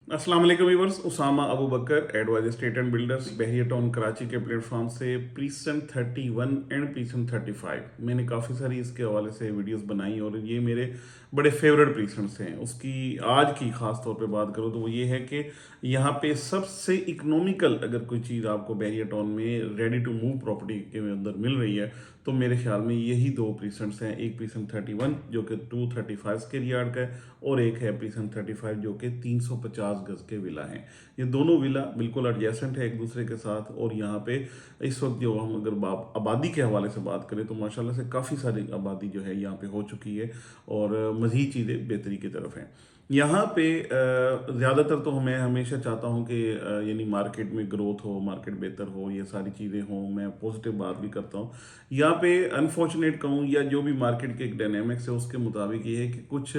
अस्सलाम वालेकुम viewers, Usama Abu Bakar advisor estate and builders Bahria town Karachi के प्लेटफॉर्म से प्रीसन 31 एंड प्रीसन 35 मैंने काफ़ी सारी इसके हवाले से वीडियोस बनाई और ये मेरे बड़े फेवरेट प्रीसन्स हैं। उसकी आज की ख़ास तौर पे बात करूँ तो वो ये है कि यहाँ पे सबसे इकोनॉमिकल अगर कोई चीज़ आपको बहरिया टाउन में रेडी टू मूव प्रॉपर्टी के अंदर मिल रही है तो मेरे ख्याल में यही दो प्रीसेंट्स हैं। एक प्रीसेंट 31 जो कि 235 स्क्वायर यार्ड का है और एक है प्रीसेंट 35 जो कि 350 गज के विला हैं। ये दोनों विला बिल्कुल एडजेसेंट है एक दूसरे के साथ और यहाँ पे इस वक्त जो हम अगर आबादी के हवाले से बात करें तो माशाल्लाह से काफ़ी सारी आबादी जो है यहाँ पे हो चुकी है और मज़ीद चीज़ें बेहतरी की तरफ हैं। यहाँ पे ज़्यादातर तो मैं हमेशा चाहता हूँ कि यानी मार्केट में ग्रोथ हो, मार्केट बेहतर हो, ये सारी चीज़ें हों, मैं पॉजिटिव बात भी करता हूँ। यहाँ पे अनफॉर्चुनेट कहूँ या जो भी मार्केट के एक डायनेमिक्स है उसके मुताबिक ये है कि कुछ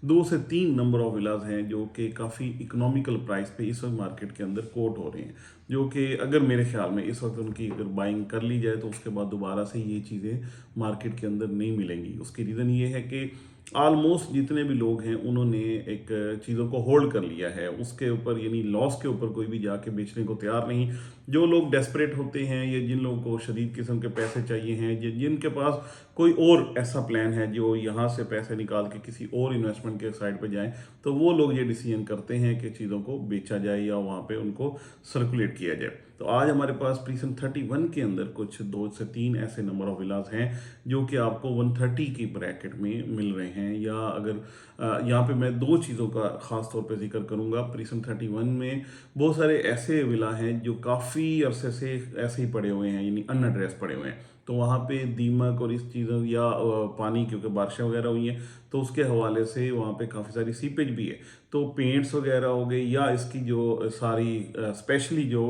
2 से 3 नंबर ऑफ विलाज हैं जो कि काफ़ी इकोनॉमिकल प्राइस पे इस वक्त मार्केट के अंदर कोट हो रहे हैं, जो कि अगर मेरे ख्याल में इस वक्त उनकी अगर बाइंग कर ली जाए तो उसके बाद दोबारा से ये चीज़ें मार्केट के अंदर नहीं मिलेंगी। उसकी रीज़न ये है कि ऑलमोस्ट जितने भी लोग हैं उन्होंने एक चीज़ों को होल्ड कर लिया है, उसके ऊपर यानी लॉस के ऊपर कोई भी जाके बेचने को तैयार नहीं। जो लोग डेस्परेट होते हैं या जिन लोगों को शदीद किस्म के पैसे चाहिए हैं या जिनके पास कोई और ऐसा प्लान है जो यहाँ से पैसे निकाल के किसी और इन्वेस्टमेंट के साइड पे जाएं, तो वो लोग ये डिसीजन करते हैं कि चीज़ों को बेचा जाए या वहाँ पे उनको सर्कुलेट किया जाए। तो आज हमारे पास प्रीसन 31 के अंदर कुछ 2 से 3 ऐसे नंबर ऑफ विलास हैं जो कि आपको 130 की ब्रैकेट में मिल रहे हैं। या अगर यहाँ पे मैं दो चीज़ों का ख़ास तौर पे जिक्र करूँगा। प्रीसन 31 में बहुत सारे ऐसे विला हैं जो काफ़ी अरसे से ऐसे ही पड़े हुए हैं, यानी अनएड्रेस पड़े हुए हैं। तो वहाँ पे दीमक और इस चीज़ों या पानी, क्योंकि बारिशें वगैरह हुई हैं तो उसके हवाले से वहाँ पे काफ़ी सारी सीपेज भी है। तो पेंट्स वगैरह हो गए या इसकी जो सारी स्पेशली जो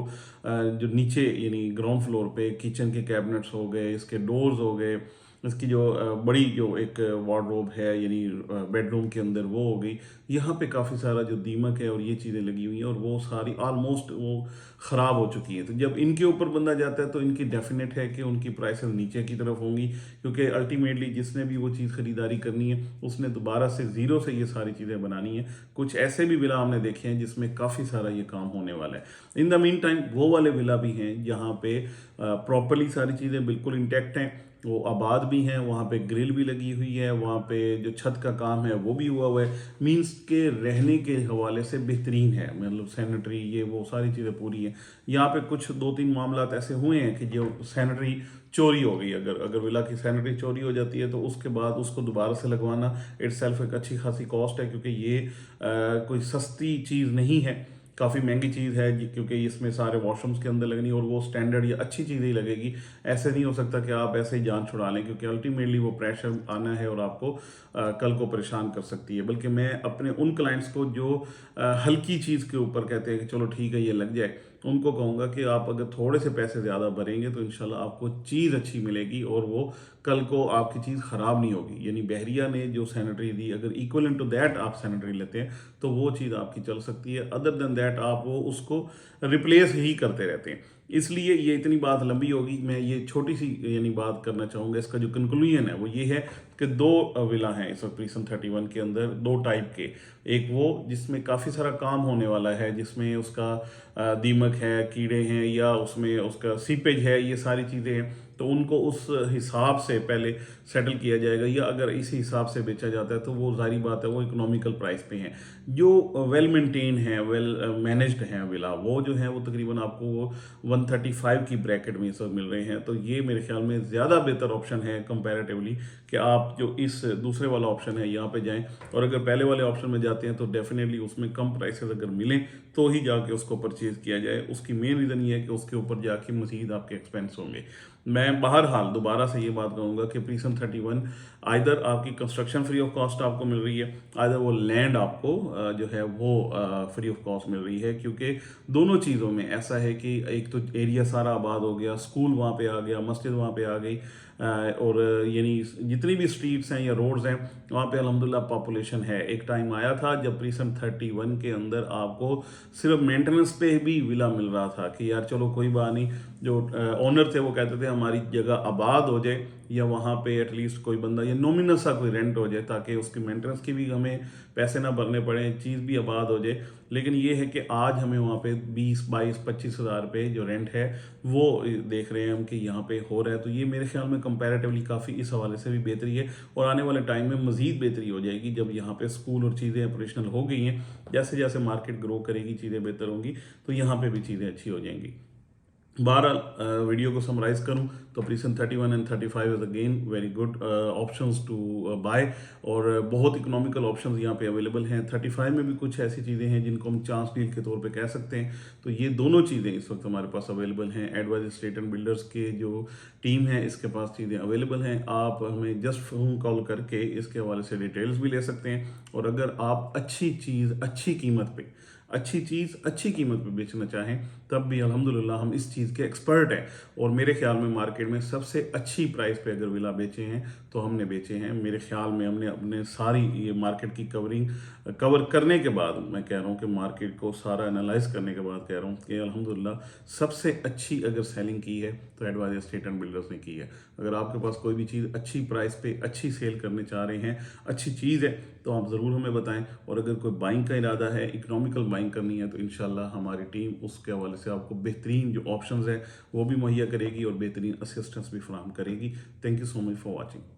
नीचे यानी ग्राउंड फ्लोर पे किचन के कैबिनेट्स हो गए, इसके डोर्स हो गए, इसकी जो बड़ी जो एक वार्डरोब है यानी बेडरूम के अंदर वो हो गई। यहाँ पे काफ़ी सारा जो दीमक है और ये चीज़ें लगी हुई हैं और वो सारी ऑलमोस्ट वो ख़राब हो चुकी हैं। तो जब इनके ऊपर बंदा जाता है तो इनकी डेफिनेट है कि उनकी प्राइसेस नीचे की तरफ होंगी, क्योंकि अल्टीमेटली जिसने भी वो चीज़ ख़रीदारी करनी है उसने दोबारा से ज़ीरो से ये सारी चीज़ें बनानी है। कुछ ऐसे भी विला हमने देखे हैं जिसमें काफ़ी सारा ये काम होने वाला है। इन द मीन टाइम वो वाले विला भी हैं जहाँ पे प्रॉपरली सारी चीज़ें बिल्कुल इंटैक्ट हैं, वो आबाद भी हैं, वहाँ पे ग्रिल भी लगी हुई है, वहाँ पे जो छत का काम है वो भी हुआ हुआ है। मींस के रहने के हवाले से बेहतरीन है, मतलब सैनिटरी ये वो सारी चीज़ें पूरी हैं। यहाँ पे कुछ 2-3 मामलात ऐसे हुए हैं कि जो सैनिटरी चोरी हो गई। अगर अगर विला की सैनिटरी चोरी हो जाती है तो उसके बाद उसको दोबारा से लगवाना इटसेल्फ एक अच्छी खासी कॉस्ट है, क्योंकि ये कोई सस्ती चीज़ नहीं है, काफ़ी महंगी चीज़ है क्योंकि इसमें सारे वॉशरूम्स के अंदर लगनी और वो स्टैंडर्ड या अच्छी चीज़ ही लगेगी। ऐसे नहीं हो सकता कि आप ऐसे ही जान छुड़ा लें, क्योंकि अल्टीमेटली वो प्रेशर आना है और आपको कल को परेशान कर सकती है। बल्कि मैं अपने उन क्लाइंट्स को जो हल्की चीज़ के ऊपर कहते हैं कि चलो ठीक है ये लग जाए, उनको कहूँगा कि आप अगर थोड़े से पैसे ज़्यादा भरेंगे तो इंशाल्लाह आपको चीज़ अच्छी मिलेगी और वो कल को आपकी चीज़ ख़राब नहीं होगी। यानी बहरिया ने जो सैनिटरी दी, अगर इक्वलेंट टू दैट आप सैनिटरी लेते हैं तो वो चीज़ आपकी चल सकती है। अदर देन दैट आप वो उसको रिप्लेस ही करते रहते हैं। इसलिए ये इतनी बात लंबी होगी, मैं ये छोटी सी यानी बात करना चाहूँगा। इसका जो कंक्लूजन है वो ये है कि दो विला हैं इस वक्त प्रीसन 31 के अंदर, दो टाइप के। एक वो जिसमें काफ़ी सारा काम होने वाला है, जिसमें उसका दीमक है, कीड़े हैं या उसमें उसका सीपेज है, ये सारी चीज़ें हैं, तो उनको उस हिसाब से पहले सेटल किया जाएगा। या अगर इसी हिसाब से बेचा जाता है तो वो ज़ाहिर बात है वो इकोनॉमिकल प्राइस पे हैं। जो वेल मेंटेन है, वेल मैनेज्ड हैं विला, वो जो है वो तकरीबन आपको वो 135 की ब्रैकेट में सब मिल रहे हैं। तो ये मेरे ख्याल में ज़्यादा बेहतर ऑप्शन है कंपैरेटिवली कि आप जो इस दूसरे वाला ऑप्शन है यहाँ पे जाएं। और अगर पहले वाले ऑप्शन में जाते हैं तो डेफिनेटली उसमें कम प्राइसेस अगर मिलें तो ही जाके उसको परचेज़ किया जाए। उसकी मेन रीज़न ये है कि उसके ऊपर जाके मज़ीद आपके एक्सपेंस होंगे। मैं बहरहाल दोबारा से ये बात कहूँगा कि प्रीसन 31 आइदर आपकी कंस्ट्रक्शन फ्री ऑफ कॉस्ट आपको मिल रही है, आइदर वो लैंड आपको जो है वो फ्री ऑफ कॉस्ट मिल रही है। क्योंकि दोनों चीज़ों में ऐसा है कि एक तो एरिया सारा आबाद हो गया, स्कूल वहाँ पे आ गया, मस्जिद वहाँ पे आ गई, और यानी जितनी भी स्ट्रीट्स हैं या रोड्स हैं वहाँ पे अल्हम्दुलिल्लाह पॉपुलेशन है। एक टाइम आया था जब प्रीसन 31 के अंदर आपको सिर्फ मेंटेनेंस पे भी विला मिल रहा था कि यार चलो कोई बात नहीं, जो ओनर थे वो कहते थे हमारी जगह आबाद हो जाए, या वहाँ पे एटलीस्ट कोई बंदा या नॉमिनल सा कोई रेंट हो जाए, ताकि उसकी मेंटेनेंस की भी हमें पैसे ना भरने पड़े, चीज़ भी आबाद हो जाए। लेकिन ये है कि आज हमें वहाँ पे 20, 22, 25 हज़ार रुपये जो रेंट है वो देख रहे हैं हम कि यहाँ पे हो रहा है। तो ये मेरे ख्याल में कंपैरेटिवली काफ़ी इस हवाले से भी बेहतरी है, और आने वाले टाइम में मज़ीद बेहतरी हो जाएगी जब यहाँ पे स्कूल और चीज़ें ऑपरेशनल हो गई हैं। जैसे जैसे मार्केट ग्रो करेगी, चीज़ें बेहतर होंगी, तो यहाँ पे भी चीज़ें अच्छी हो जाएंगी। बहरहाल वीडियो को समराइज करूं तो precinct 31 and 35 is again very good options to buy, और बहुत इकोनॉमिकल ऑप्शंस यहाँ पे अवेलेबल हैं। 35 में भी कुछ ऐसी चीज़ें हैं जिनको हम चांस डील के तौर पे कह सकते हैं। तो ये दोनों चीज़ें इस वक्त हमारे पास अवेलेबल हैं। एडवाइजर स्टेट एंड बिल्डर्स के जो टीम है, इसके पास चीज़ें अवेलेबल हैं। आप हमें जस्ट फ़ोन कॉल करके इसके हवाले से डिटेल्स भी ले सकते हैं। और अगर आप अच्छी चीज़ अच्छी कीमत पे, अच्छी चीज़ अच्छी कीमत पे बेचना चाहें, तब भी अल्हम्दुलिल्लाह हम इस चीज़ के एक्सपर्ट हैं। और मेरे ख्याल में मार्केट में सबसे अच्छी प्राइस पे अगर विला बेचे हैं तो हमने बेचे हैं। मेरे ख्याल में हमने अपने सारी ये मार्केट की कवर करने के बाद, मैं कह रहा हूँ कि मार्केट को सारा एनालाइज करने के बाद कह रहा हूँ कि अल्हम्दुलिल्लाह सबसे अच्छी अगर सेलिंग की है तो एडवाइजर स्टेट एंड बिल्डर्स ने की है। अगर आपके पास कोई भी चीज़ अच्छी प्राइस पे अच्छी सेल करने चाह रहे हैं, अच्छी चीज़ है, तो आप ज़रूर हमें बताएं। और अगर कोई बाइंग का इरादा है, इकोनॉमिकल बाइंग करनी है, तो इंशाल्लाह हमारी टीम उसके हवाले से आपको बेहतरीन जो ऑप्शंस है वो भी मुहैया करेगी और बेहतरीन असिस्टेंस भी फराहम करेगी। Thank you so much for watching.